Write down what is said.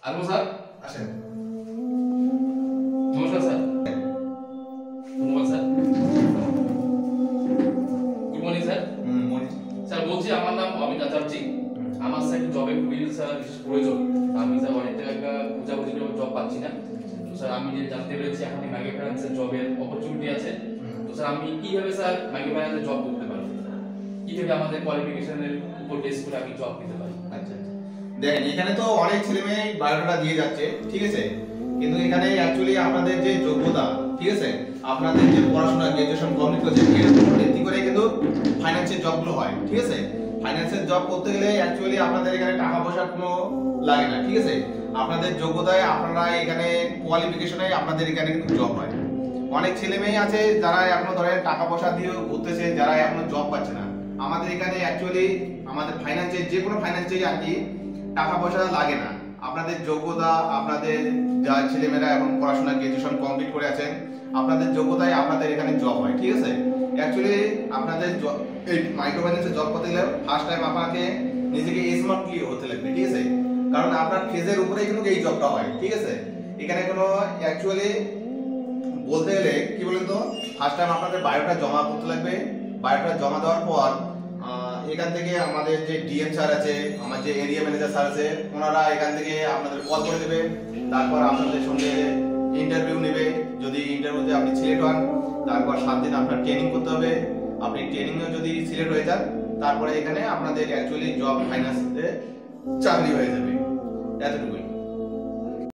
আলমো sir আসেন। নমস্কার sir. ধন্যবাদ sir. Good morning sir. Morning. Sir বলছি আমার নাম অমিত আচার্য। আমার স্যার একটু জবের খুবই স্যার বিশেষ প্রয়োজন। আমি স্যার অনেক জায়গায় খোঁজাখুঁজি করে জব পাচ্ছি না। তো স্যার আমি যে জানতে পেরেছি এখন মাইক্রো ফাইন্যান্সের জবের অপরচুনিটি আছে। তো স্যার আমি কিভাবে স্যার মাইক্রো ফাইন্যান্সের জব করতে পারি? কিভাবে আমাদের কোয়ালিফিকেশনের উপর বেস করে আমি জব পেতে পারি? আচ্ছা, দেখেন এখানে তো অনেক ছেলে মেয়ে বায়োডাটা দিয়ে যাচ্ছে, ঠিক আছে, কিন্তু এখানে অ্যাকচুয়ালি আপনাদের যে যোগ্যতা, ঠিক আছে, আপনাদের যে পড়াশোনা গ্রাজুয়েশন কমপ্লিট করেছে এর উপর ভিত্তি করে কিন্তু ফাইন্যান্সের জবগুলো হয়, ঠিক আছে। ফাইন্যান্সের জব করতে গেলে অ্যাকচুয়ালি আপনাদের এখানে টাকা পয়সা কোনো লাগে না, ঠিক আছে। আপনাদের যোগ্যতায় আপনারা এখানে কোয়ালিফিকেশনে আপনাদের এখানে কিন্তু জব হয়। অনেক ছেলে মেয়ে আছে যারা এখনো ধরেন টাকা পয়সা দিয়ে ঘুরতেছে, যারা এখনো জব পাচ্ছে না। আমাদের এখানে অ্যাকচুয়ালি আমাদের ফাইন্যান্সে যে কোনো ফাইন্যান্সে আর কি টাকা পয়সা লাগে না। আপনাদের যোগ্যতা, আপনাদের যা ছেলেমেয়েরা এখন পড়াশোনা গ্রাজুয়েশন কমপ্লিট করে আছেন, আপনাদের যোগ্যতায় আপনাদের এখানে জব হয়, ঠিক আছে। অ্যাকচুয়ালি আপনাদের এই মাইক্রো ফাইন্যান্সে জব করতে গেলে ফার্স্ট টাইম আপনাকে নিজেকে স্মার্টলি হতে লাগবে, ঠিক আছে, কারণ আপনার ফেজের উপরেই কিন্তু এই জবটা হয়, ঠিক আছে। এখানে কোনো অ্যাকচুয়ালি বলতে গেলে কি বলেন তো, ফার্স্ট টাইম আপনাদের বায়োটা জমা করতে লাগবে। বায়োটা জমা দেওয়ার পর এখান থেকে আমাদের যে ডিএম স্যার আছে, আমার যে এরিয়া ম্যানেজার স্যার আছে, ওনারা এখান থেকে আপনাদের কল করে দেবে। তারপর আপনাদের সঙ্গে ইন্টারভিউ নেবে। যদি ইন্টারভিউতে আপনি সিলেক্ট হন, তারপর 7 দিন আপনার ট্রেনিং করতে হবে। আপনি ট্রেনিংয়ে যদি সিলেক্ট হয়ে যান, তারপরে এখানে আপনাদের অ্যাকচুয়ালি জব ফাইন্যান্সে চাকরি হয়ে যাবে। এতটুকুই।